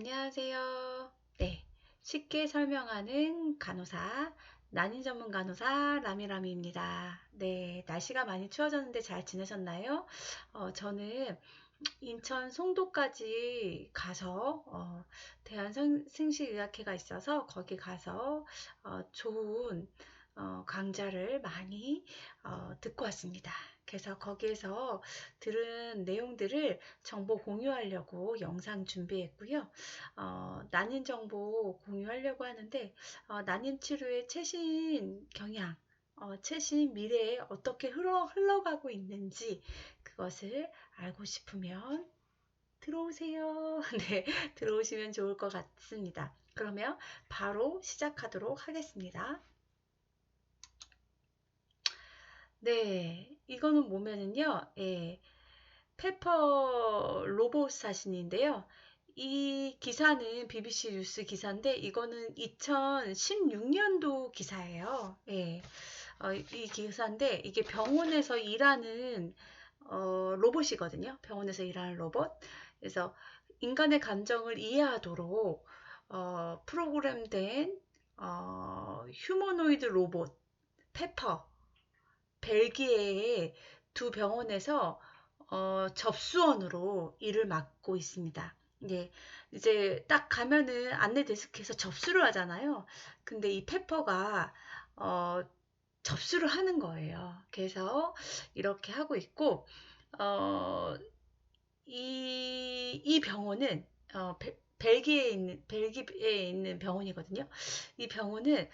안녕하세요. 네, 쉽게 설명하는 간호사, 난임 전문 간호사 라미라미입니다. 네, 날씨가 많이 추워졌는데 잘 지내셨나요? 저는 인천 송도까지 가서 대한승시의학회가 있어서 거기 가서 좋은 강좌를 많이 듣고 왔습니다. 그래서 거기에서 들은 내용들을 정보 공유하려고 영상 준비했고요. 난임 정보 공유하려고 하는데 난임 치료의 최신 경향, 최신 미래에 어떻게 흘러가고 있는지 그것을 알고 싶으면 들어오세요. 네, 들어오시면 좋을 것 같습니다. 그러면 바로 시작하도록 하겠습니다. 네, 이거는 뭐냐면요. 예, 페퍼 로봇 사진인데요. 이 기사는 BBC 뉴스 기사인데 이거는 2016년도 기사예요. 예, 이 기사인데 이게 병원에서 일하는 로봇이거든요. 병원에서 일하는 로봇. 그래서 인간의 감정을 이해하도록 프로그램된 휴머노이드 로봇 페퍼 벨기에의 두 병원에서 접수원으로 일을 맡고 있습니다. 예, 이제 딱 가면은 안내 데스크에서 접수를 하잖아요. 근데 이 페퍼가 어, 접수를 하는 거예요. 그래서 이렇게 하고 있고, 어, 이 병원은 벨기에에 있는 병원이거든요. 이 병원은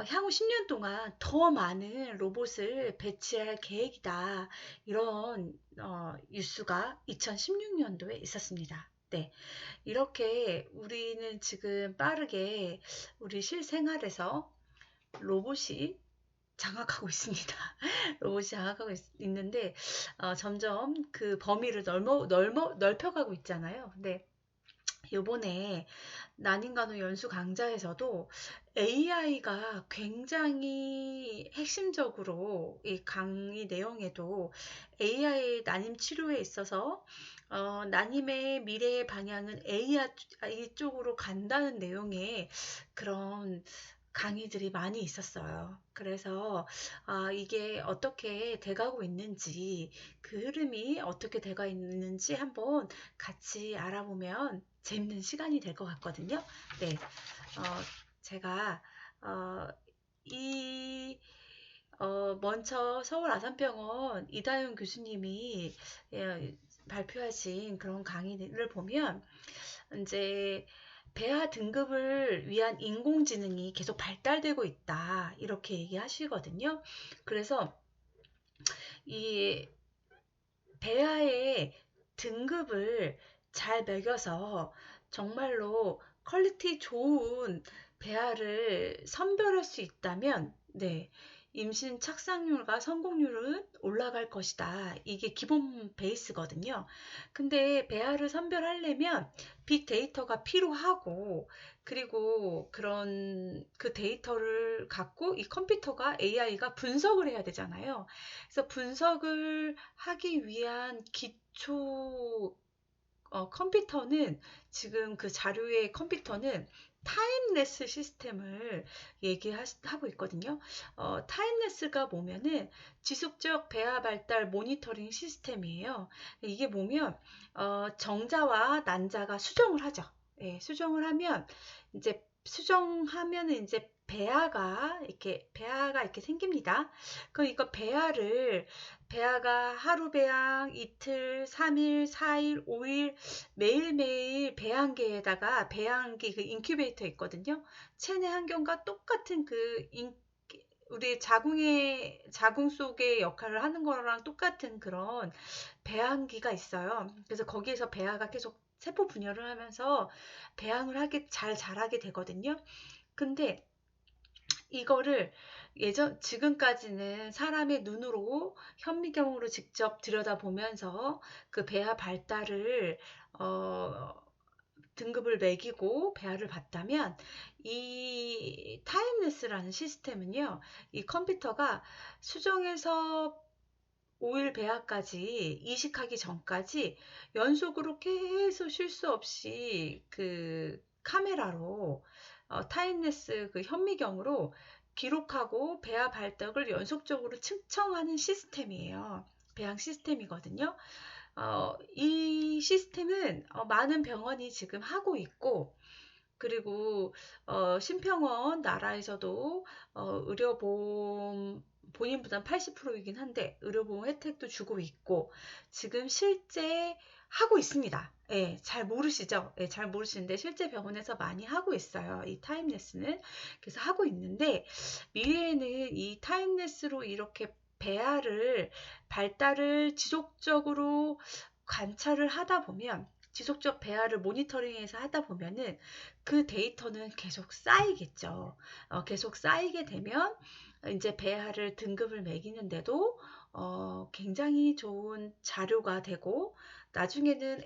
향후 10년 동안 더 많은 로봇을 배치할 계획이다. 이런 뉴스가 2016년도에 있었습니다. 네. 이렇게 우리는 지금 빠르게 우리 실생활에서 로봇이 장악하고 있습니다. 로봇이 장악하고 있는데 점점 그 범위를 넓혀가고 있잖아요. 근데 요번에 난임간호 연수 강좌에서도 AI가 굉장히 핵심적으로 이 강의 내용에도 AI 난임 치료에 있어서 난임의 미래의 방향은 AI 쪽으로 간다는 내용의 그런 강의들이 많이 있었어요. 그래서 이게 어떻게 돼가고 있는지, 그 흐름이 어떻게 돼가 있는지 한번 같이 알아보면 재밌는 시간이 될 것 같거든요. 네, 제가 어, 이 먼저 서울 아산병원 이다윤 교수님이 발표하신 그런 강의를 보면 이제 배아 등급을 위한 인공지능이 계속 발달되고 있다. 이렇게 얘기하시거든요. 그래서 이 배아의 등급을 잘 매겨서 정말로 퀄리티 좋은 배아를 선별할 수 있다면, 네, 임신 착상률과 성공률은 올라갈 것이다. 이게 기본 베이스거든요. 근데 배아를 선별하려면 빅데이터가 필요하고, 그리고 그런 그 데이터를 갖고 이 컴퓨터가 AI가 분석을 해야 되잖아요. 그래서 분석을 하기 위한 기초 컴퓨터는 지금 그 자료의 컴퓨터는 타임레스 시스템을 얘기하고 있거든요. 타임레스가 뭐냐면 지속적 배아 발달 모니터링 시스템이에요. 이게 뭐면 정자와 난자가 수정을 하죠. 예, 수정을 하면 수정하면은 이제 배아가 이렇게 생깁니다. 그럼 이거 배아가 하루 배양, 이틀, 3일, 4일, 5일 매일매일 배양계에다가 배양기 그 인큐베이터 있거든요. 체내 환경과 똑같은 우리 자궁 속의 역할을 하는 거랑 똑같은 그런 배양기가 있어요. 그래서 거기에서 배아가 계속 세포 분열을 하면서 배양을 잘 자라게 되거든요. 근데 이거를 지금까지는 사람의 눈으로 현미경으로 직접 들여다보면서 그 배아 발달을, 어, 등급을 매기고 배아를 봤다면 이 타임레스라는 시스템은요, 이 컴퓨터가 수정해서 5일 배아까지 이식하기 전까지 연속으로 계속 쉴 수 없이 그 카메라로 타임레스 그 현미경으로 기록하고 배아 발덕을 연속적으로 측정하는 시스템이에요. 배양 시스템이거든요. 이 시스템은 많은 병원이 지금 하고 있고, 그리고 심평원 나라에서도 의료보험 본인 부담 80%이긴 한데 의료보험 혜택도 주고 있고 지금 실제 하고 있습니다. 예, 잘 모르시죠? 예, 잘 모르시는데 실제 병원에서 많이 하고 있어요. 이 타임레스는. 그래서 하고 있는데 미래에는 이 타임레스로 이렇게 배아를 발달을 지속적으로 관찰을 하다 보면 지속적 배아를 모니터링해서 하다 보면은 그 데이터는 계속 쌓이겠죠. 계속 쌓이게 되면 이제 배아를 등급을 매기는데도 굉장히 좋은 자료가 되고 나중에는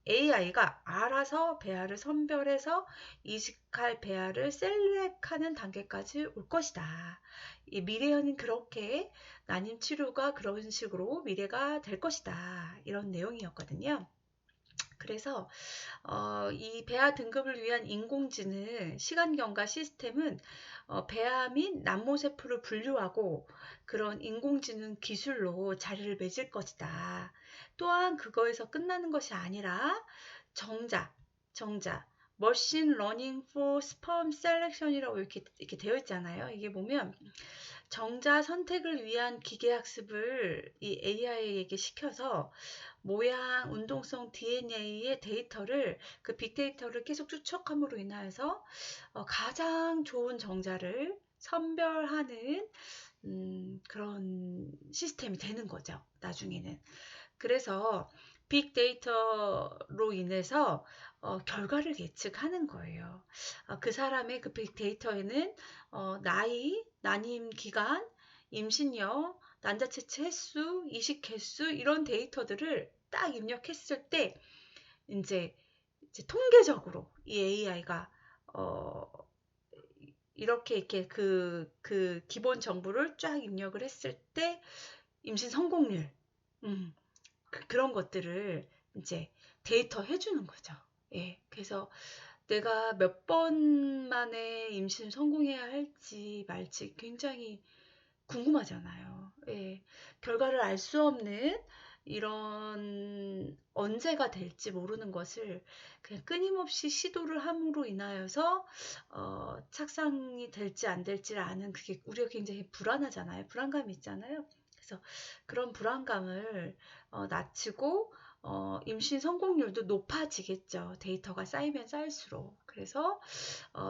AI가 알아서 배아를 선별해서 이식할 배아를 셀렉하는 단계까지 올 것이다. 이 미래에는 그렇게 난임 치료가 그런 식으로 미래가 될 것이다. 이런 내용이었거든요. 그래서 이 배아 등급을 위한 인공지능 시간경과 시스템은 배아 및 남모세포를 분류하고 그런 인공지능 기술로 자리를 맺을 것이다. 또한 그거에서 끝나는 것이 아니라 정자, 머신 러닝 for sperm selection이라고 이렇게 되어 있잖아요. 이게 보면 정자 선택을 위한 기계학습을 이 AI에게 시켜서 모양, 운동성 DNA의 데이터를 그 빅데이터를 계속 추적함으로 인하여서 가장 좋은 정자를 선별하는 그런 시스템이 되는 거죠. 나중에는. 그래서 빅데이터로 인해서 결과를 예측하는 거예요. 그 사람의 그 빅데이터에는 나이, 난임 기간, 임신여, 난자체체 횟수, 이식 횟수 이런 데이터들을 딱 입력했을 때 이제 통계적으로 이 AI가 이렇게 그 기본 정보를 쫙 입력을 했을 때 임신 성공률, 그런 것들을 이제 데이터 해주는 거죠. 예, 그래서 내가 몇 번 만에 임신 성공해야 할지 말지 굉장히 궁금하잖아요. 예, 결과를 알 수 없는 이런 언제가 될지 모르는 것을 그냥 끊임없이 시도를 함으로 인하여서 착상이 될지 안 될지를 아는 그게 우리가 굉장히 불안하잖아요. 불안감이 있잖아요. 그래서 그런 불안감을 낮추고 임신 성공률도 높아지겠죠. 데이터가 쌓이면 쌓일수록. 그래서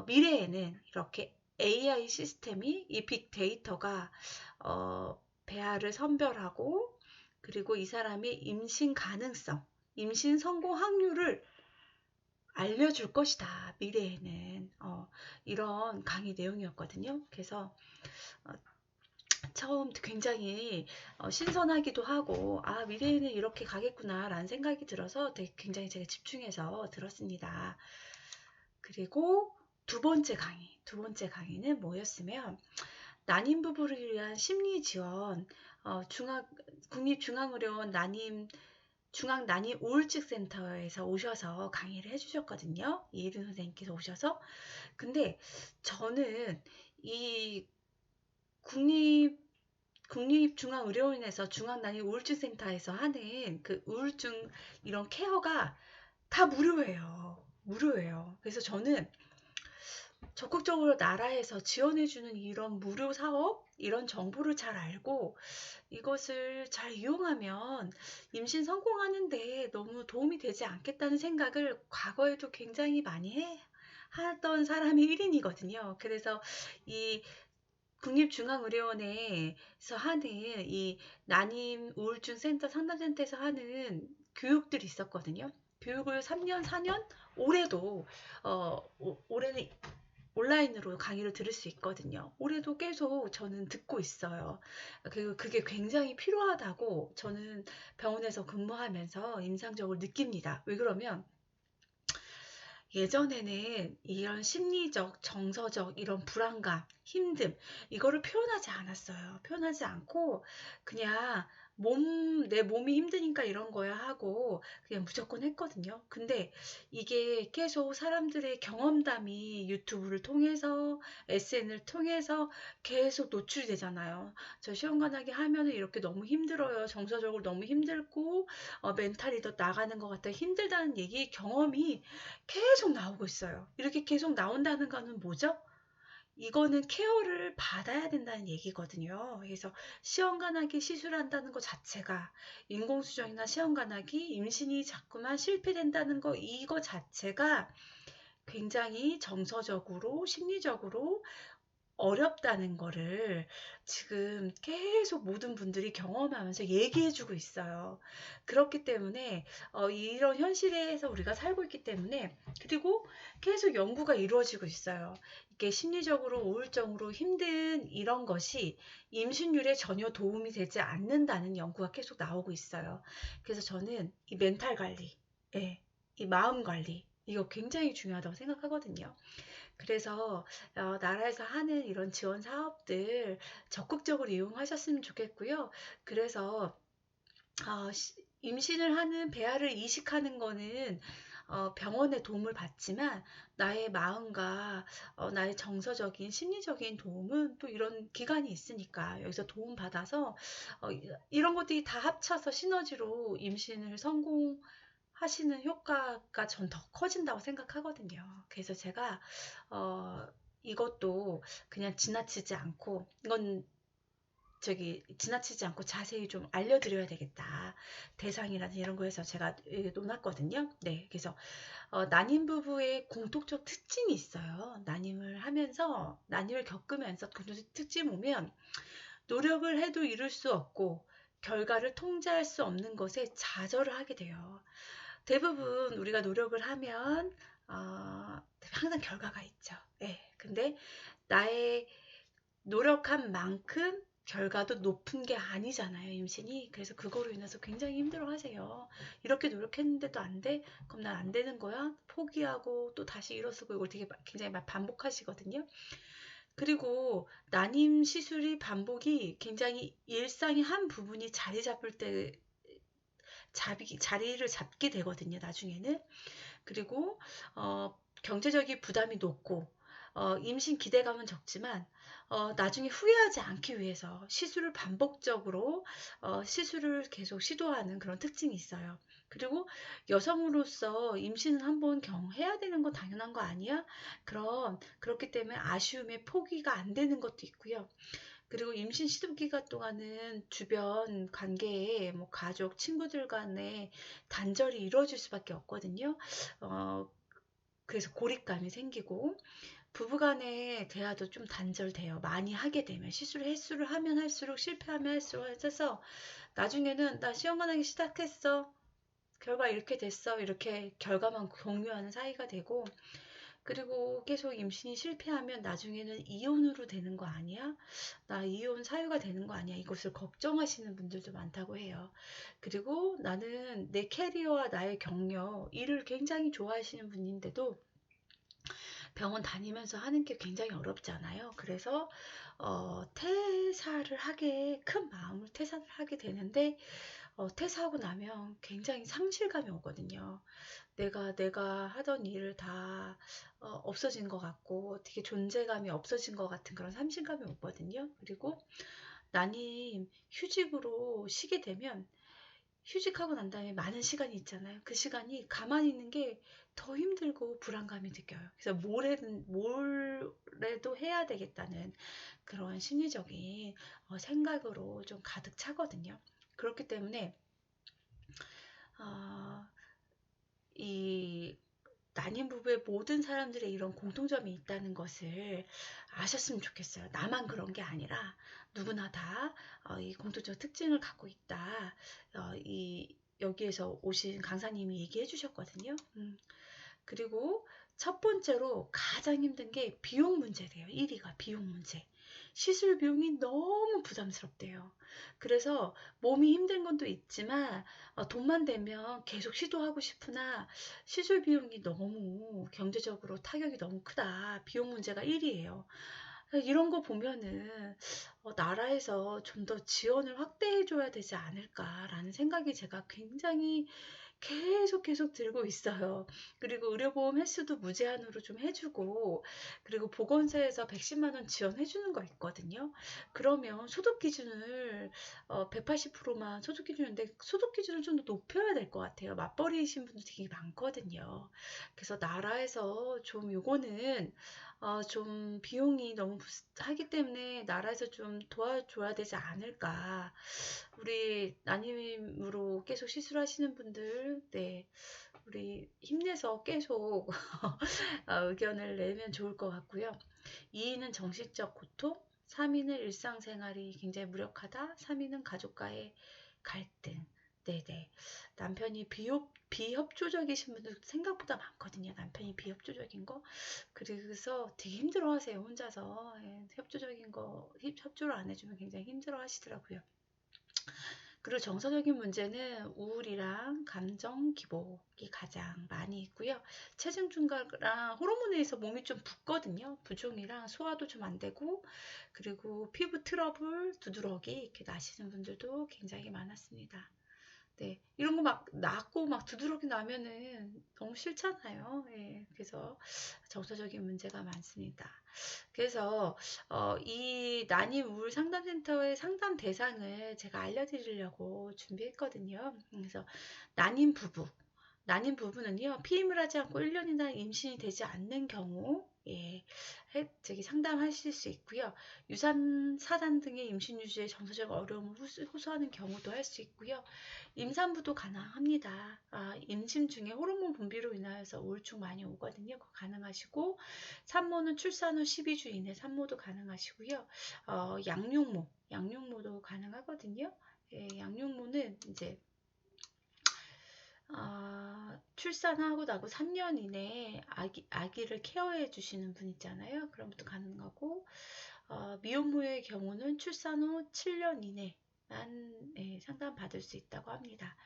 미래에는 이렇게 AI 시스템이 이 빅데이터가 배아를 선별하고 그리고 이 사람의 임신 가능성, 임신 성공 확률을 알려줄 것이다. 미래에는 이런 강의 내용이었거든요. 그래서 처음 굉장히 신선하기도 하고 미래에는 이렇게 가겠구나 라는 생각이 들어서 되게 굉장히 제가 집중해서 들었습니다. 그리고 두 번째 강의는 뭐였으면 난임 부부를 위한 심리 지원 국립중앙의료원 중앙난임 우울증 센터에서 오셔서 강의를 해주셨거든요. 이혜린 선생님께서 오셔서. 근데 저는 이 국립중앙의료원에서 중앙난임 우울증 센터에서 하는 그 우울증 이런 케어가 다 무료예요. 그래서 저는 적극적으로 나라에서 지원해주는 이런 무료 사업, 이런 정보를 잘 알고 이것을 잘 이용하면 임신 성공하는데 너무 도움이 되지 않겠다는 생각을 과거에도 굉장히 많이 하던 사람이 1인이거든요. 그래서 이 국립중앙의료원에서 하는 이 난임 우울증 센터 상담센터에서 하는 교육들이 있었거든요. 교육을 3년, 4년, 올해도 올해는 온라인으로 강의를 들을 수 있거든요. 올해도 계속 저는 듣고 있어요. 그게 굉장히 필요하다고 저는 병원에서 근무하면서 인상적으로 느낍니다. 왜 그러면 예전에는 이런 심리적, 정서적 이런 불안감, 힘듦 이거를 표현하지 않았어요. 표현하지 않고 그냥 내 몸이 힘드니까 이런 거야 하고 그냥 무조건 했거든요. 근데 이게 계속 사람들의 경험담이 유튜브를 통해서 SNS를 통해서 계속 노출이 되잖아요. 저 시험관하게 하면은 이렇게 너무 힘들어요. 정서적으로 너무 힘들고 멘탈이 더 나가는 것 같아요. 힘들다는 얘기 경험이 계속 나오고 있어요. 이렇게 계속 나온다는 거는 뭐죠? 이거는 케어를 받아야 된다는 얘기거든요. 그래서 시험관하기 시술한다는 것 자체가 인공수정이나 시험관하기 임신이 자꾸만 실패된다는 거 이거 자체가 굉장히 정서적으로 심리적으로 어렵다는 거를 지금 계속 모든 분들이 경험하면서 얘기해주고 있어요. 그렇기 때문에 이런 현실에서 우리가 살고 있기 때문에 그리고 계속 연구가 이루어지고 있어요. 이게 심리적으로 우울증으로 힘든 이런 것이 임신율에 전혀 도움이 되지 않는다는 연구가 계속 나오고 있어요. 그래서 저는 이 멘탈 관리, 예, 이 마음 관리 이거 굉장히 중요하다고 생각하거든요. 그래서 나라에서 하는 이런 지원 사업들 적극적으로 이용하셨으면 좋겠고요. 그래서 임신을 하는 배아를 이식하는 거는 병원의 도움을 받지만 나의 마음과 나의 정서적인 심리적인 도움은 또 이런 기관이 있으니까 여기서 도움 받아서 이런 것들이 다 합쳐서 시너지로 임신을 성공하시는 효과가 전 더 커진다고 생각하거든요. 그래서 제가 이것도 그냥 지나치지 않고 이건 지나치지 않고 자세히 좀 알려드려야 되겠다. 대상이라든지 이런 거에서 제가 놓았거든요. 네, 그래서 난임 부부의 공통적 특징이 있어요. 난임을 겪으면서 공통적 특징 보면 노력을 해도 이룰 수 없고 결과를 통제할 수 없는 것에 좌절을 하게 돼요. 대부분 우리가 노력을 하면 항상 결과가 있죠. 네, 근데 나의 노력한 만큼 결과도 높은 게 아니잖아요, 임신이. 그래서 그거로 인해서 굉장히 힘들어 하세요. 이렇게 노력했는데도 안 돼? 그럼 난 안 되는 거야? 포기하고 또 다시 일어서고 이걸 되게 굉장히 반복하시거든요. 그리고 난임 시술이 반복이 굉장히 일상의 한 부분이 자리를 잡게 되거든요, 나중에는. 그리고 경제적인 부담이 높고 임신 기대감은 적지만 나중에 후회하지 않기 위해서 시술을 반복적으로 시술을 계속 시도하는 그런 특징이 있어요. 그리고 여성으로서 임신은 한번 경해야 되는 건 당연한 거 아니야? 그렇기 때문에 아쉬움에 포기가 안 되는 것도 있고요. 그리고 임신 시도 기간 동안은 주변 관계에 뭐 가족, 친구들 간에 단절이 이루어질 수밖에 없거든요. 어, 그래서 고립감이 생기고 부부간의 대화도 좀 단절돼요. 많이 하게 되면 횟수를 하면 할수록 실패하면 할수록 해서 나중에는 나 시험관 하기 시작했어. 결과 이렇게 됐어. 이렇게 결과만 공유하는 사이가 되고 그리고 계속 임신이 실패하면 나중에는 이혼으로 되는 거 아니야? 나 이혼 사유가 되는 거 아니야? 이것을 걱정하시는 분들도 많다고 해요. 그리고 나는 내 캐리어와 나의 경력, 일을 굉장히 좋아하시는 분인데도 병원 다니면서 하는 게 굉장히 어렵잖아요. 그래서 큰 마음을 퇴사를 하게 되는데 퇴사하고 나면 굉장히 상실감이 오거든요. 내가 하던 일을 다 없어진 것 같고 되게 존재감이 없어진 것 같은 그런 상실감이 오거든요. 그리고 난임 휴직으로 쉬게 되면 휴직하고 난 다음에 많은 시간이 있잖아요. 그 시간이 가만히 있는 게 더 힘들고 불안감이 느껴요. 그래서 뭐래도 해야 되겠다는 그런 심리적인 생각으로 좀 가득 차거든요. 그렇기 때문에 어, 이 난임 부부의 모든 사람들의 이런 공통점이 있다는 것을 아셨으면 좋겠어요. 나만 그런 게 아니라 누구나 다 이 공통적 특징을 갖고 있다. 여기에서 오신 강사님이 얘기해 주셨거든요. 그리고 첫 번째로 가장 힘든 게 비용 문제래요. 1위가 비용 문제. 시술 비용이 너무 부담스럽대요. 그래서 몸이 힘든 것도 있지만 돈만 되면 계속 시도하고 싶으나 시술 비용이 너무 경제적으로 타격이 너무 크다. 비용 문제가 1위예요. 이런 거 보면은 나라에서 좀 더 지원을 확대해 줘야 되지 않을까라는 생각이 제가 굉장히 계속 들고 있어요. 그리고 의료보험 횟수도 무제한으로 좀 해주고, 그리고 보건소에서 110만 원 지원해 주는 거 있거든요. 그러면 소득 기준을 180%만 소득 기준인데 소득 기준을 좀 더 높여야 될 것 같아요. 맞벌이이신 분들 되게 많거든요. 그래서 나라에서 좀 요거는 좀 비용이 너무 하기 때문에 나라에서 좀 도와줘야 되지 않을까. 우리 난임으로 계속 시술하시는 분들, 네, 우리 힘내서 계속 의견을 내면 좋을 것 같고요. 2위는 정신적 고통, 3위는 일상생활이 굉장히 무력하다, 3위는 가족과의 갈등. 네네. 남편이 비협조적이신 분들 생각보다 많거든요. 남편이 비협조적인 거. 그래서 되게 힘들어 하세요. 혼자서. 예, 협조적인 거, 협조를 안 해주면 굉장히 힘들어 하시더라고요. 그리고 정서적인 문제는 우울이랑 감정 기복이 가장 많이 있고요. 체중 증가랑 호르몬에 의해서 몸이 좀 붓거든요. 부종이랑 소화도 좀 안 되고, 그리고 피부 트러블, 두드러기 이렇게 나시는 분들도 굉장히 많았습니다. 네, 이런 거 막 낳고 막 두드러기 나면은 너무 싫잖아요. 예, 그래서 정서적인 문제가 많습니다. 그래서 이 난임 우울 상담센터의 상담 대상을 제가 알려드리려고 준비했거든요. 그래서 난임 부부, 난임 부부는요, 피임을 하지 않고 1년이나 임신이 되지 않는 경우, 예, 저기 상담하실 수 있고요. 유산, 사단 등의 임신 유지에 정서적 어려움을 호소하는 경우도 할 수 있고요. 임산부도 가능합니다. 임신 중에 호르몬 분비로 인하여서 우울증 많이 오거든요. 그거 가능하시고, 산모는 출산 후 12주 이내 산모도 가능하시고요. 양육모도 가능하거든요. 예, 양육모는 이제 출산하고 나고 3년 이내에 아기를 케어해 주시는 분 있잖아요. 그런 것도 가능하고, 미혼모의 경우는 출산 후 7년 이내만 상담받을 수 있다고 합니다.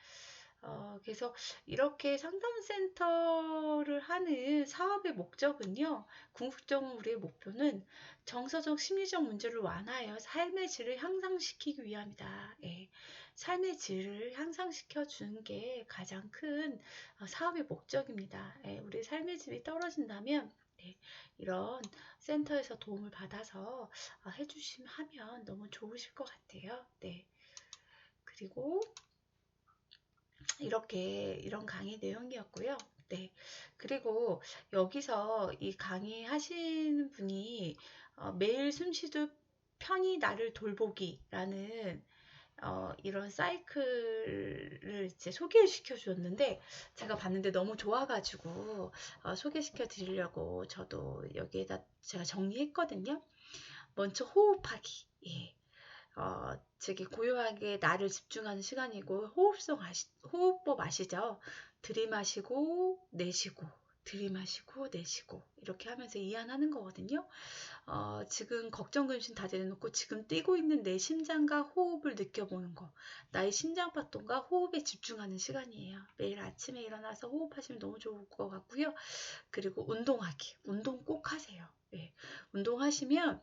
그래서 이렇게 상담센터를 하는 사업의 목적은요, 궁극적으로 우리의 목표는 정서적, 심리적 문제를 완화하여 삶의 질을 향상시키기 위함이다. 예. 삶의 질을 향상시켜 주는 게 가장 큰 사업의 목적입니다. 예. 우리 삶의 질이 떨어진다면 네, 이런 센터에서 도움을 받아서 해주시면 하면 너무 좋으실 것 같아요. 네. 그리고 이런 강의 내용이었고요. 네. 그리고 여기서 이 강의 하신 분이 매일 숨쉬듯 편히 나를 돌보기라는 이런 사이클을 이제 소개시켜 주었는데 제가 봤는데 너무 좋아가지고 소개시켜 드리려고 저도 여기에다 제가 정리했거든요. 먼저 호흡하기. 예. 저기 고요하게 나를 집중하는 시간이고 호흡법 아시죠? 들이마시고 내쉬고 들이마시고 내쉬고 이렇게 하면서 이완하는 거거든요. 지금 걱정 근심 다 내려놓고 지금 뛰고 있는 내 심장과 호흡을 느껴보는 거. 나의 심장박동과 호흡에 집중하는 시간이에요. 매일 아침에 일어나서 호흡하시면 너무 좋을 것 같고요. 그리고 운동하기. 운동 꼭 하세요. 네. 운동하시면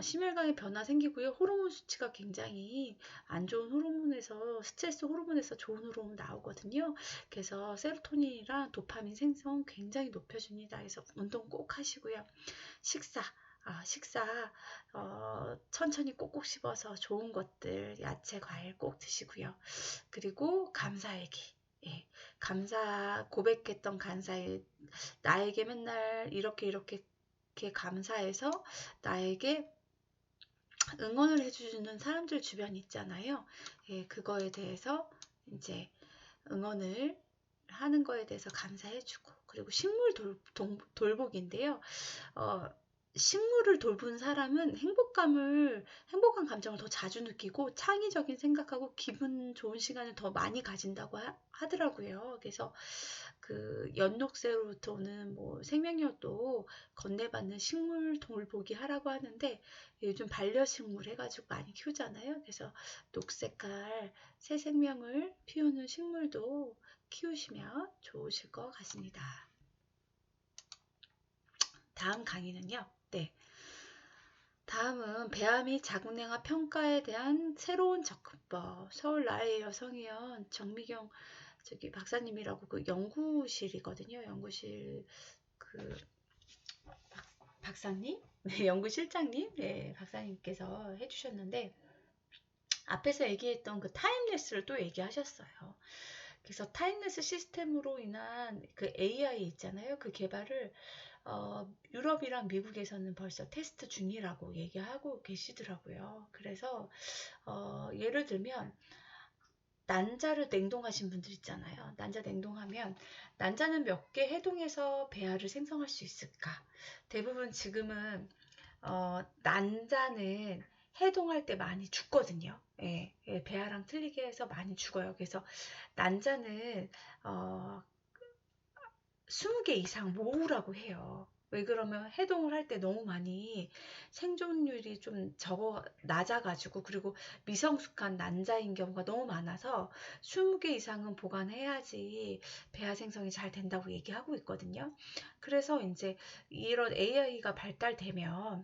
심혈관에 변화 생기고요. 호르몬 수치가 굉장히 안 좋은 호르몬에서 스트레스 호르몬에서 좋은 호르몬 나오거든요. 그래서 세로토닌이랑 도파민 생성 굉장히 높여줍니다. 그래서 운동 꼭 하시고요. 식사 천천히 꼭꼭 씹어서 좋은 것들 야채 과일 꼭 드시고요. 그리고 감사일기. 예, 고백했던 감사일 나에게 맨날 이렇게 감사해서 나에게 응원을 해주는 사람들 주변 있잖아요. 예, 그거에 대해서 이제 응원을 하는 거에 대해서 감사해주고 그리고 식물 돌보기인데요. 식물을 돌보는 사람은 행복한 감정을 더 자주 느끼고 창의적인 생각하고 기분 좋은 시간을 더 많이 가진다고 하더라고요. 그래서 그 연녹새로부터 오는 뭐 생명력도 건네받는 식물 돌보기 하라고 하는데 요즘 반려식물 해가지고 많이 키우잖아요. 그래서 녹색깔 새 생명을 피우는 식물도 키우시면 좋으실 것 같습니다. 다음 강의는요. 네. 다음은 배아 및 자궁내과 평가에 대한 새로운 접근법. 서울 나의 여성의원 정미경 박사님이라고 그 연구실이거든요. 연구실 그 박사님, 네, 연구실장님, 네, 박사님께서 해주셨는데 앞에서 얘기했던 그 타임레스를 또 얘기하셨어요. 그래서 타임레스 시스템으로 인한 그 AI 있잖아요. 그 개발을 유럽이랑 미국에서는 벌써 테스트 중이라고 얘기하고 계시더라고요. 그래서 예를 들면 난자를 냉동하신 분들 있잖아요. 난자 냉동하면 난자는 몇 개 해동해서 배아를 생성할 수 있을까? 대부분 지금은 난자는 해동할 때 많이 죽거든요. 예, 예, 배아랑 틀리게 해서 많이 죽어요. 그래서 난자는 20개 이상 모으라고 해요. 왜 그러면 해동을 할 때 너무 많이 생존율이 좀 낮아가지고, 그리고 미성숙한 난자인 경우가 너무 많아서 20개 이상은 보관해야지 배아 생성이 잘 된다고 얘기하고 있거든요. 그래서 이제 이런 AI가 발달되면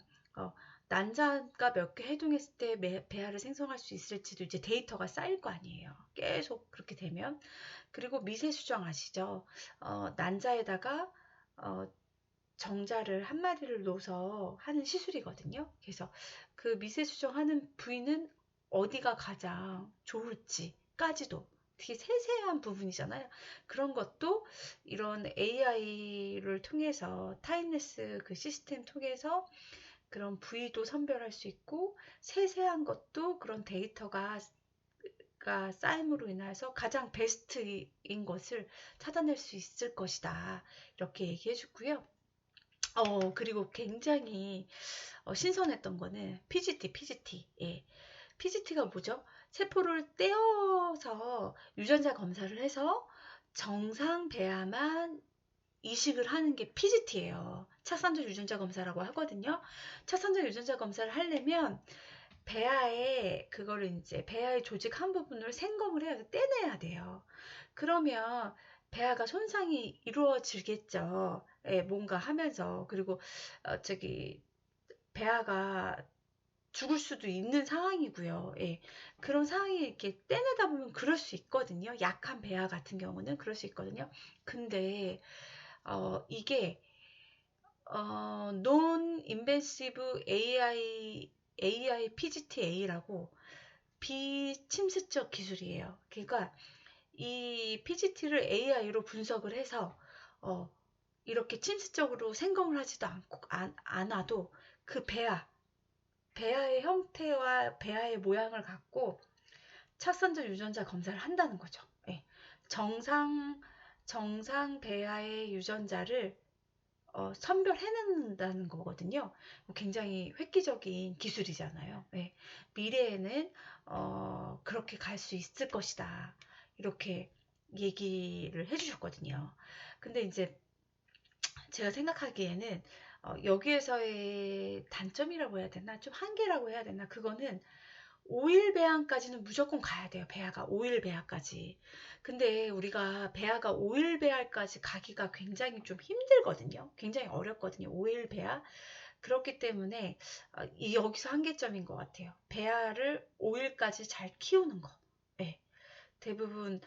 난자가 몇 개 해동했을 때 배아를 생성할 수 있을지도 이제 데이터가 쌓일 거 아니에요. 계속 그렇게 되면. 그리고 미세 수정 아시죠? 난자에다가 정자를 한 마리를 넣어서 하는 시술이거든요. 그래서 그 미세 수정하는 부위는 어디가 가장 좋을지까지도 되게 세세한 부분이잖아요. 그런 것도 이런 AI를 통해서 타임레스 그 시스템 통해서 그런 부위도 선별할 수 있고 세세한 것도 그런 데이터가 쌓임으로 인해서 가장 베스트인 것을 찾아낼 수 있을 것이다. 이렇게 얘기해 주고요. 그리고 굉장히 신선했던 거는 PGT. 예. PGT가 뭐죠? 세포를 떼어서 유전자 검사를 해서 정상 배아만 이식을 하는 게 PGT예요. 착산적 유전자 검사라고 하거든요. 착산적 유전자 검사를 하려면 배아의 조직 한 부분을 생검을 해야 돼, 떼내야 돼요. 그러면 배아가 손상이 이루어지겠죠. 예, 뭔가 하면서. 그리고 배아가 죽을 수도 있는 상황이고요. 예, 그런 상황이 이렇게 떼내다 보면 그럴 수 있거든요. 약한 배아 같은 경우는 그럴 수 있거든요. 근데 이게 Non-Invasive AI PGT-A라고 비침습적 기술이에요. 그러니까 이 PGT를 AI로 분석을 해서 이렇게 침습적으로 생검을 하지도 않아도 그 배아의 형태와 배아의 모양을 갖고 차선적 유전자 검사를 한다는 거죠. 예. 정상 배아의 유전자를 선별해낸다는 거거든요. 굉장히 획기적인 기술이잖아요. 네. 미래에는 그렇게 갈 수 있을 것이다. 이렇게 얘기를 해주셨거든요. 근데 이제 제가 생각하기에는 여기에서의 단점이라고 해야 되나, 좀 한계라고 해야 되나, 그거는 5일 배양까지는 무조건 가야 돼요. 배아가 5일 배양까지. 근데 우리가 배아가 5일 배양까지 가기가 굉장히 좀 힘들거든요. 굉장히 어렵거든요. 5일 배아. 그렇기 때문에 여기서 한계점인 것 같아요. 배아를 5일까지 잘 키우는 거. 네. 대부분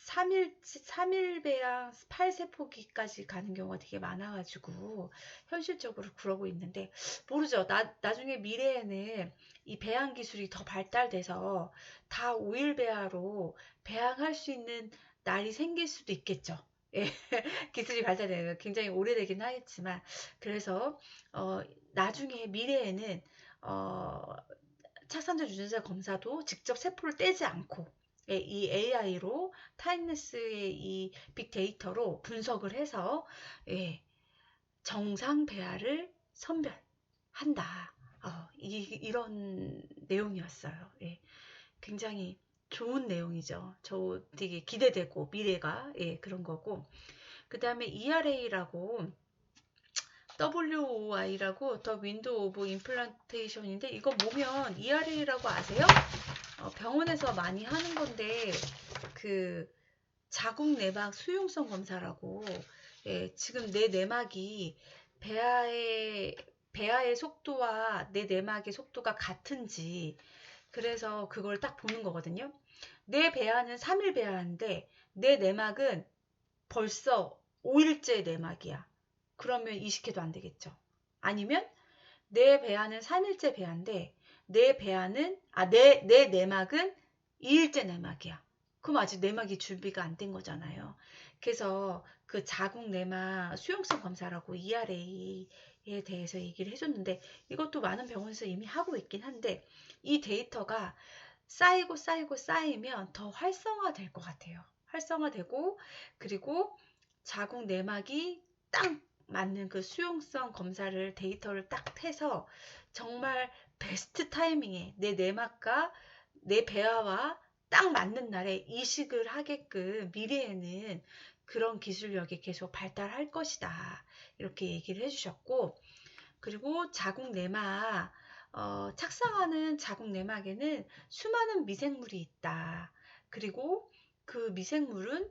3일 배양 8세포기까지 가는 경우가 되게 많아가지고 현실적으로 그러고 있는데 모르죠. 나중에 미래에는 이 배양 기술이 더 발달돼서 다 5일 배아로 배양할 수 있는 날이 생길 수도 있겠죠. 예, 기술이 발달되면 굉장히 오래되긴 하겠지만 그래서 나중에 미래에는 차산적 유전자 검사도 직접 세포를 떼지 않고 이 AI로 타임레스의 이 빅데이터로 분석을 해서 정상 배아를 선별한다. 이런 내용이었어요. 굉장히 좋은 내용이죠. 저 되게 기대되고 미래가 예, 그런 거고. 그 다음에 ERA라고 WOI라고 더 윈도우 오브 임플란테이션인데 이거 보면 ERA라고 아세요? 병원에서 많이 하는 건데 그 자궁 내막 수용성 검사라고 예, 지금 내 내막이 배아의 속도와 내 내막의 속도가 같은지 그래서 그걸 딱 보는 거거든요. 내 배아는 3일 배아인데 내 내막은 벌써 5일째 내막이야. 그러면 이식해도 안 되겠죠. 아니면 내 배아는 3일째 배아인데 내 내막은 2일째 내막이야. 그럼 아직 내막이 준비가 안 된 거잖아요. 그래서 그 자궁 내막 수용성 검사라고 ERA에 대해서 얘기를 해줬는데 이것도 많은 병원에서 이미 하고 있긴 한데 이 데이터가 쌓이면 더 활성화될 것 같아요. 활성화되고 그리고 자궁 내막이 딱 맞는 그 수용성 검사를 데이터를 딱 해서 정말 베스트 타이밍에 내 내막과 내 배아와 딱 맞는 날에 이식을 하게끔 미래에는 그런 기술력이 계속 발달할 것이다. 이렇게 얘기를 해주셨고 그리고 자궁 내막 착상하는 자궁 내막에는 수많은 미생물이 있다. 그리고 그 미생물은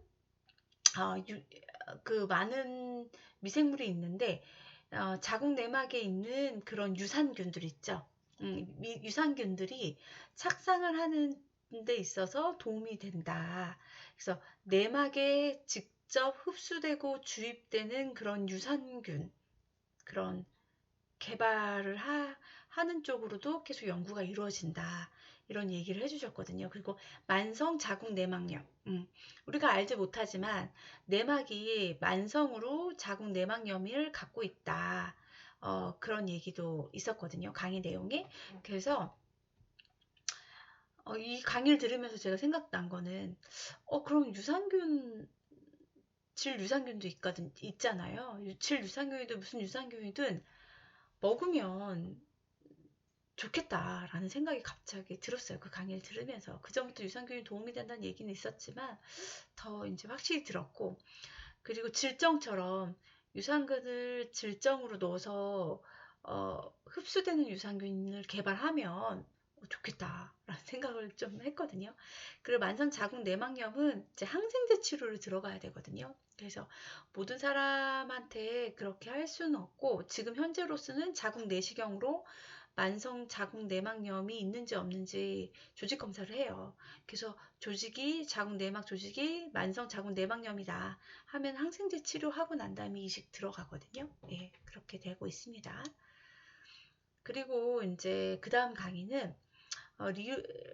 그 많은 미생물이 있는데 자궁 내막에 있는 그런 유산균들 있죠. 유산균들이 착상을 하는 데 있어서 도움이 된다. 그래서 내막에 직접 흡수되고 주입되는 그런 유산균, 그런 개발을 하는 쪽으로도 계속 연구가 이루어진다. 이런 얘기를 해주셨거든요. 그리고 만성 자궁 내막염. 우리가 알지 못하지만 내막이 만성으로 자궁 내막염을 갖고 있다. 그런 얘기도 있었거든요. 강의 내용에. 그래서 이 강의를 들으면서 제가 생각난 거는 그럼 질 유산균도 있잖아요. 질 유산균이든 무슨 유산균이든 먹으면 좋겠다라는 생각이 갑자기 들었어요. 그 강의를 들으면서. 그전부터 유산균이 도움이 된다는 얘기는 있었지만 더 이제 확실히 들었고 그리고 질정처럼 유산균을 질정으로 넣어서 흡수되는 유산균을 개발하면 좋겠다라는 생각을 좀 했거든요. 그리고 만성 자궁 내막염은 이제 항생제 치료를 들어가야 되거든요. 그래서 모든 사람한테 그렇게 할 수는 없고 지금 현재로서는 자궁 내시경으로 만성 자궁 내막염이 있는지 없는지 조직 검사를 해요. 그래서 자궁 내막 조직이 만성 자궁 내막염이다 하면 항생제 치료하고 난 다음에 이식 들어가거든요. 예, 그렇게 되고 있습니다. 그리고 이제 그 다음 강의는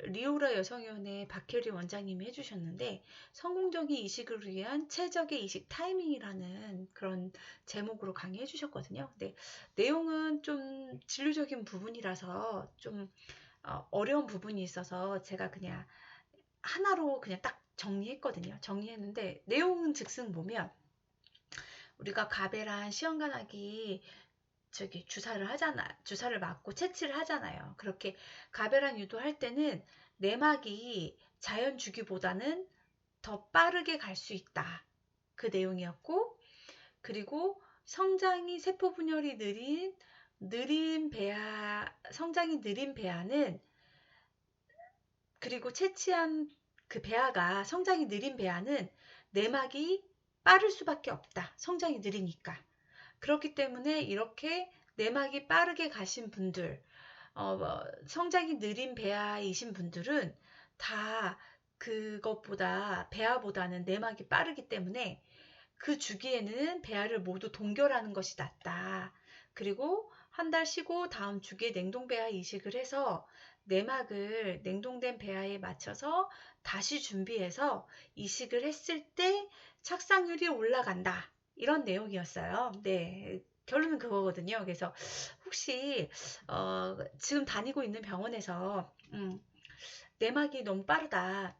리오라 여성위원회 박혜리 원장님이 해주셨는데 성공적인 이식을 위한 최적의 이식 타이밍이라는 그런 제목으로 강의해 주셨거든요. 근데 내용은 좀 진료적인 부분이라서 좀 어려운 부분이 있어서 제가 그냥 하나로 그냥 딱 정리했거든요. 정리했는데 내용은 즉슨 보면 우리가 가베란 시험관하기 주사를 맞고 채취를 하잖아요. 그렇게 가베란 유도할 때는 내막이 자연 주기보다는 더 빠르게 갈 수 있다. 그 내용이었고, 그리고 세포 분열이 성장이 느린 배아는, 그리고 채취한 그 배아가 성장이 느린 배아는 내막이 빠를 수밖에 없다. 성장이 느리니까. 그렇기 때문에 이렇게 내막이 빠르게 가신 분들, 성장이 느린 배아이신 분들은 다 배아보다는 내막이 빠르기 때문에 그 주기에는 배아를 모두 동결하는 것이 낫다. 그리고 한 달 쉬고 다음 주기에 냉동배아 이식을 해서 내막을 냉동된 배아에 맞춰서 다시 준비해서 이식을 했을 때 착상률이 올라간다. 이런 내용이었어요. 네. 결론은 그거거든요. 그래서 혹시 지금 다니고 있는 병원에서 내막이 너무 빠르다.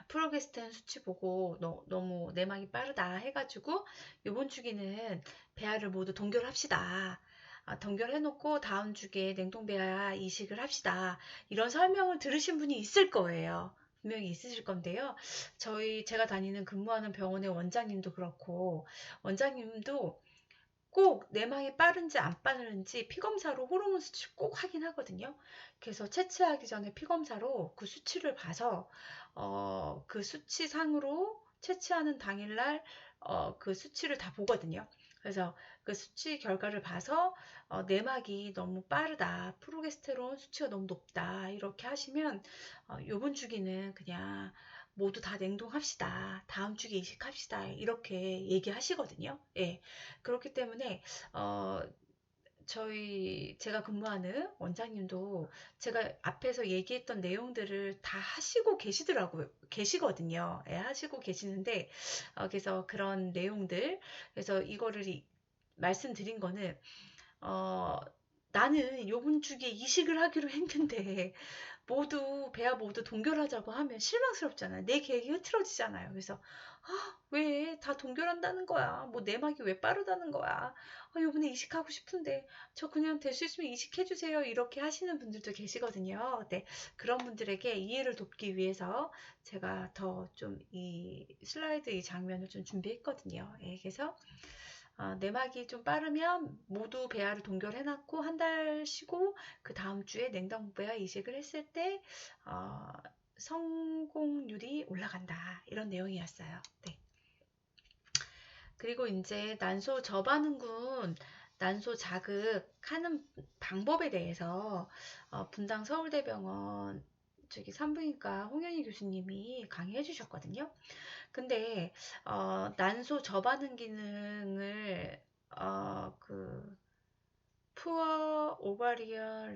프로게스테론 수치 보고 너무 내막이 빠르다 해가지고 이번 주기는 배아를 모두 동결합시다. 동결해놓고 다음 주기에 냉동배아 이식을 합시다. 이런 설명을 들으신 분이 있을 거예요. 분명히 있으실 건데요. 제가 다니는 근무하는 병원의 원장님도 그렇고, 원장님도 꼭 내막이 빠른지 안 빠른지 피검사로 호르몬 수치를 꼭 확인하거든요. 그래서 채취하기 전에 피검사로 그 수치를 봐서 그 수치상으로 채취하는 당일날 그 수치를 다 보거든요. 그래서 그 수치 결과를 봐서 내막이 너무 빠르다, 프로게스테론 수치가 너무 높다 이렇게 하시면 요번 주기는 그냥 모두 다 냉동합시다. 다음 주기 이식합시다. 이렇게 얘기하시거든요. 예. 그렇기 때문에 어, 제가 근무하는 원장님도 제가 앞에서 얘기했던 내용들을 다 하시고 계시거든요. 예, 하시고 계시는데, 그래서 그런 내용들, 그래서 이거를 말씀드린 거는, 어, 나는 요번 주기에 이식을 하기로 했는데, 배아 모두 동결하자고 하면 실망스럽잖아요. 내 계획이 흐트러지잖아요. 그래서 왜 다 동결한다는 거야? 뭐 내막이 왜 빠르다는 거야? 요번에 이식하고 싶은데 저 그냥 될 수 있으면 이식해 주세요. 이렇게 하시는 분들도 계시거든요. 네, 그런 분들에게 이해를 돕기 위해서 제가 더 좀 이 슬라이드 이 장면을 좀 준비했거든요. 예, 그래서 내막이 좀 빠르면 모두 배아를 동결해놨고 한 달 쉬고 그 다음 주에 냉동 배아 이식을 했을 때 성공률이 올라간다 이런 내용이었어요. 네. 그리고 이제 난소 저반응군 난소 자극하는 방법에 대해서 분당 서울대병원 저기 산부인과 홍현희 교수님이 강의해 주셨거든요. 근데 난소 저반응 기능을 그 푸어 오바리언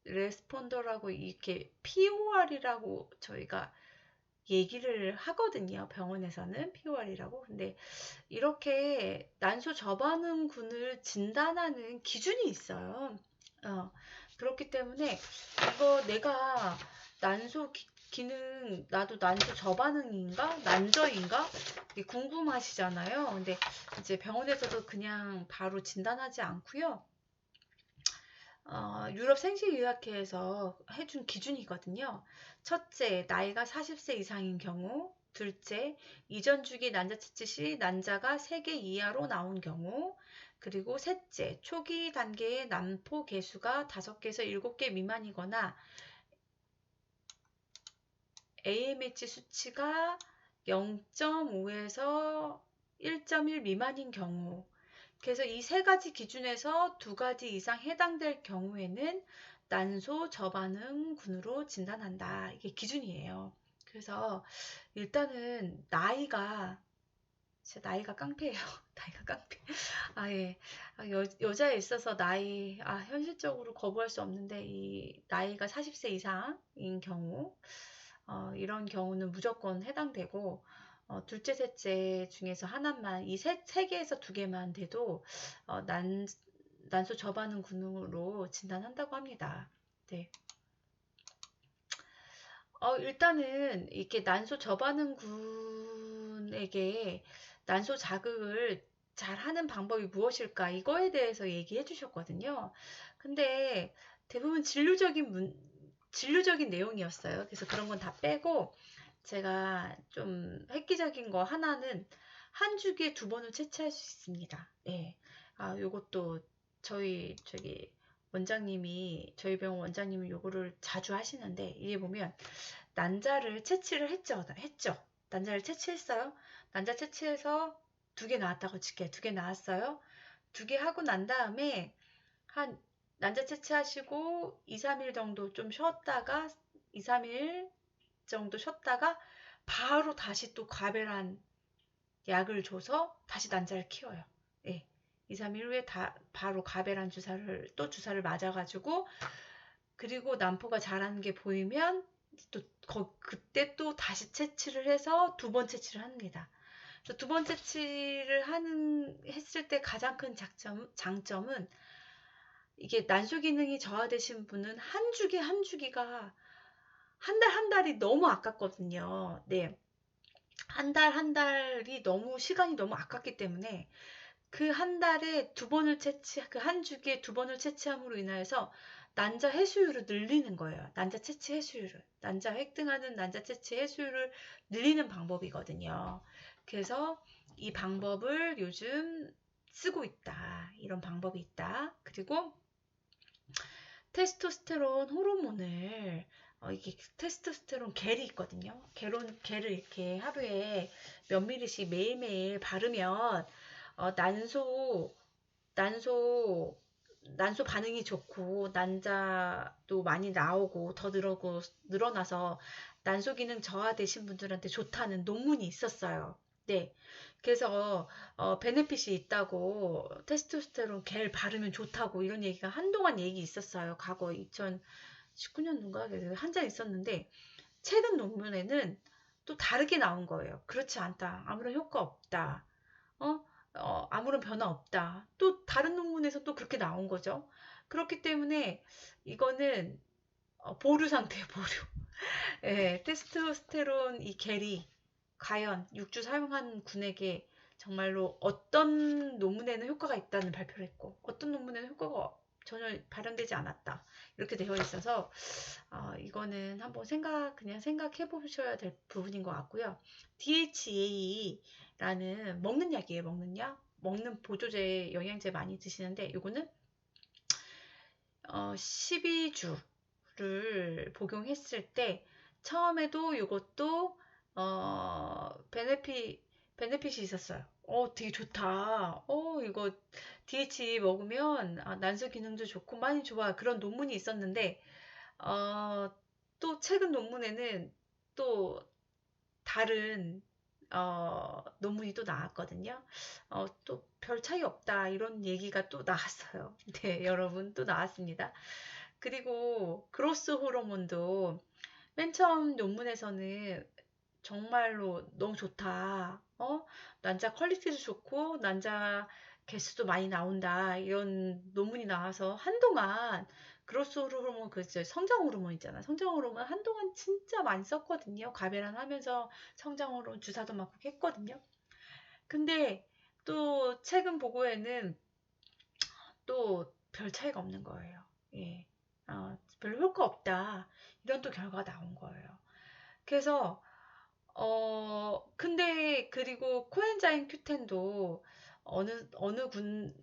레스폰더라고 이렇게 POR이라고 저희가 얘기를 하거든요. 병원에서는 POR이라고. 근데 이렇게 난소 저반응군을 진단하는 기준이 있어요. 그렇기 때문에 이거 내가 난소 기능 나도 난소 저반응인가 난저인가 궁금하시잖아요. 근데 이제 병원에서도 그냥 바로 진단하지 않고요. 유럽 생식의학회에서 해준 기준이거든요. 첫째, 나이가 40세 이상인 경우. 둘째, 이전 주기 난자 채취 시 난자가 3개 이하로 나온 경우. 그리고 셋째, 초기 단계의 난포 개수가 5개에서 7개 미만이거나 AMH 수치가 0.5에서 1.1 미만인 경우. 그래서 이 세 가지 기준에서 두 가지 이상 해당될 경우에는 난소 저반응군으로 진단한다. 이게 기준이에요. 그래서 일단은 제 나이가 깡패예요. 나이가 깡패. 예. 여자에 있어서 현실적으로 거부할 수 없는데, 이 나이가 40세 이상인 경우, 이런 경우는 무조건 해당되고, 둘째, 셋째 중에서 하나만, 이 세 개에서 두 개만 돼도, 난소 저반응군으로 진단한다고 합니다. 네. 일단은 이렇게 난소 저반응군에게 난소 자극을 잘 하는 방법이 무엇일까? 이거에 대해서 얘기해 주셨거든요. 근데 대부분 진료적인 내용이었어요. 그래서 그런 건 다 빼고 제가 좀 획기적인 거 하나는 한 주기에 2번을 채취할 수 있습니다. 예. 요것도 저희 병원 원장님이 요거를 자주 하시는데, 이게 보면 난자를 채취를 했죠. 난자를 채취했어요. 난자 채취해서 2개 나왔다고 칠게요. 2개 나왔어요. 2개 하고 난 다음에 한 난자 채취하시고 2, 3일 정도 좀 쉬었다가 2, 3일 정도 쉬었다가 바로 다시 또 과배란 약을 줘서 다시 난자를 키워요. 예. 2, 3일 후에 바로 과배란 주사를 맞아가지고, 그리고 난포가 자라는 게 보이면 그때 또 다시 채취를 해서 2번 채취를 합니다. 그래서 2번 채취를 했을 때 가장 큰 장점은 이게 난소 기능이 저하되신 분은 한 주기가 한 달이 너무 아깝거든요. 네. 한 달이 시간이 너무 아깝기 때문에 그 한 주기에 2번을 채취함으로 인해서 난자 해수율을 늘리는 거예요. 난자 채취 해수율을. 난자 획등하는 난자 채취 해수율을 늘리는 방법이거든요. 그래서 이 방법을 요즘 쓰고 있다. 이런 방법이 있다. 그리고 테스토스테론 호르몬을 이게 테스토스테론 겔이 있거든요. 겔을 이렇게 하루에 몇 미리씩 매일매일 바르면 난소 반응이 좋고 난자도 많이 나오고 더 늘어나서 난소 기능 저하되신 분들한테 좋다는 논문이 있었어요. 네. 그래서 베네핏이 있다고 테스토스테론 겔 바르면 좋다고 이런 얘기가 한동안 얘기 있었어요. 과거 2019년인가 한 장 있었는데 최근 논문에는 또 다르게 나온 거예요. 그렇지 않다. 아무런 효과 없다. 아무런 변화 없다. 또 다른 논문에서 또 그렇게 나온 거죠. 그렇기 때문에 이거는 보류 상태예요, 보류. 예, 테스토스테론 이 겔이 과연 6주 사용한 군에게 정말로 어떤 논문에는 효과가 있다는 발표를 했고 어떤 논문에는 효과가 전혀 발현되지 않았다. 이렇게 되어 있어서 이거는 한번 그냥 생각해 보셔야 될 부분인 것 같고요. DHA라는 먹는 약이에요. 먹는 약. 먹는 보조제, 영양제 많이 드시는데 이거는 12주를 복용했을 때 처음에도 이것도 베네핏이 있었어요. 되게 좋다. 이거 DHA 먹으면 난소 기능도 좋고 많이 좋아. 그런 논문이 있었는데 또 최근 논문에는 또 다른 논문이 또 나왔거든요. 또 별 차이 없다 이런 얘기가 또 나왔어요. 네, 여러분 또 나왔습니다. 그리고 그로스 호르몬도 맨 처음 논문에서는 정말로 너무 좋다. 난자 퀄리티도 좋고 난자 개수도 많이 나온다. 이런 논문이 나와서 한동안 그로스 호르몬 성장 호르몬 있잖아. 성장 호르몬 한동안 진짜 많이 썼거든요. 과배란 하면서 성장 호르몬 주사도 맞고 했거든요. 근데 또 최근 보고에는 또 별 차이가 없는 거예요. 예. 별로 효과 없다. 이런 또 결과가 나온 거예요. 그래서 근데 그리고 코엔자임 Q10도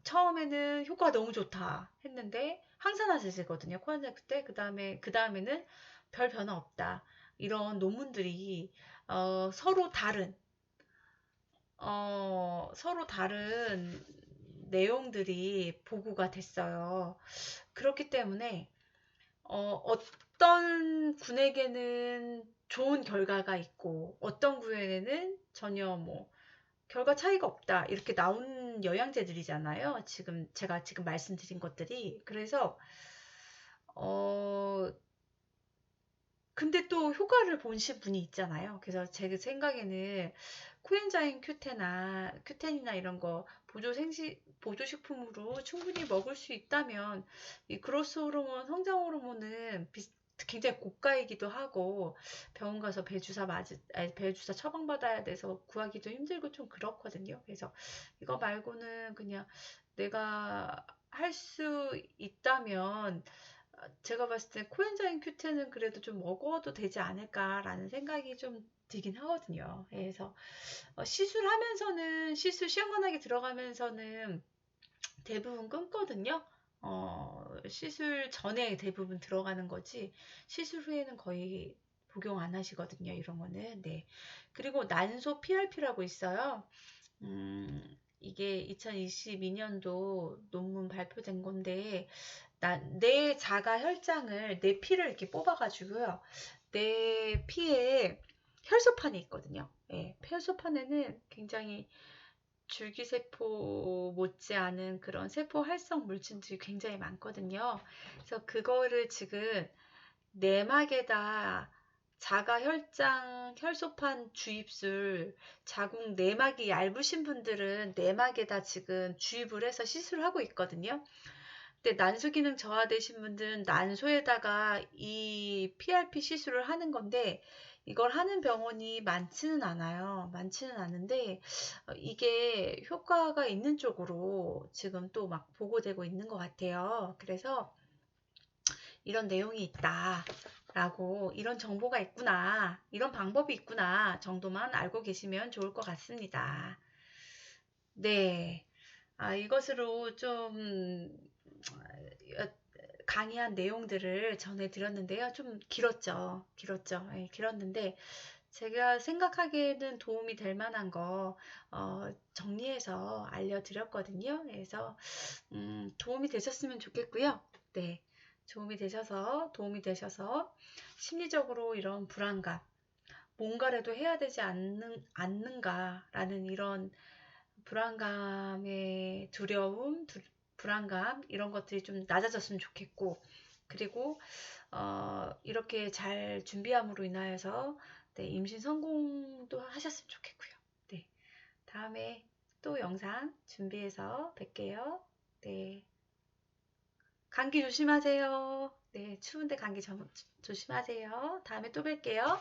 처음에는 효과가 너무 좋다 했는데 항산화제제거든요. 코엔자임 Q10 그다음에는 별 변화 없다. 이런 논문들이 서로 다른 내용들이 보고가 됐어요. 그렇기 때문에 어떤 군에게는 좋은 결과가 있고 어떤 군에게는 전혀 결과 차이가 없다 이렇게 나온 영양제들이잖아요. 제가 말씀드린 것들이. 그래서 근데 또 효과를 보신 분이 있잖아요. 그래서 제 생각에는 코엔자임 큐텐이나 이런 거 보조식품으로 충분히 먹을 수 있다면 이 그로스 호르몬, 성장 호르몬은 굉장히 고가이기도 하고 병원 가서 배주사 처방받아야 돼서 구하기도 힘들고 좀 그렇거든요. 그래서 이거 말고는 그냥 내가 할 수 있다면 제가 봤을 때 코엔자임 Q10은 그래도 좀 먹어도 되지 않을까라는 생각이 좀 들긴 하거든요. 그래서 시술 시험관하게 들어가면서는 대부분 끊거든요. 시술 전에 대부분 들어가는 거지 시술 후에는 거의 복용 안 하시거든요. 이런 거는. 네. 그리고 난소 PRP라고 있어요. 이게 2022년도 논문 발표된 건데 내 자가 혈장을 내 피를 이렇게 뽑아가지고요. 내 피에 혈소판이 있거든요. 예, 혈소판에는 굉장히 줄기세포 못지않은 그런 세포 활성 물질들이 굉장히 많거든요. 그래서 그거를 지금 내막에다 자가 혈장 혈소판 주입술 자궁 내막이 얇으신 분들은 내막에다 지금 주입을 해서 시술하고 있거든요. 근데 난소 기능 저하되신 분들은 난소에다가 이 PRP 시술을 하는 건데 이걸 하는 병원이 많지는 않아요. 많지는 않은데 이게 효과가 있는 쪽으로 지금 또 막 보고되고 있는 것 같아요. 그래서 이런 내용이 있다. 라고 이런 정보가 있구나. 이런 방법이 있구나. 정도만 알고 계시면 좋을 것 같습니다. 네. 이것으로 좀 강의한 내용들을 전해드렸는데요. 좀 길었죠. 예, 길었는데 제가 생각하기에는 도움이 될 만한 거 정리해서 알려드렸거든요. 그래서 도움이 되셨으면 좋겠고요. 네, 도움이 되셔서 심리적으로 이런 불안감, 뭔가라도 해야 되지 않는가라는 이런 불안감의 두려움, 불안감 이런 것들이 좀 낮아졌으면 좋겠고, 그리고 이렇게 잘 준비함으로 인하여서 네, 임신 성공도 하셨으면 좋겠고요. 네, 다음에 또 영상 준비해서 뵐게요. 네, 감기 조심하세요. 네, 추운데 감기 조심하세요. 다음에 또 뵐게요.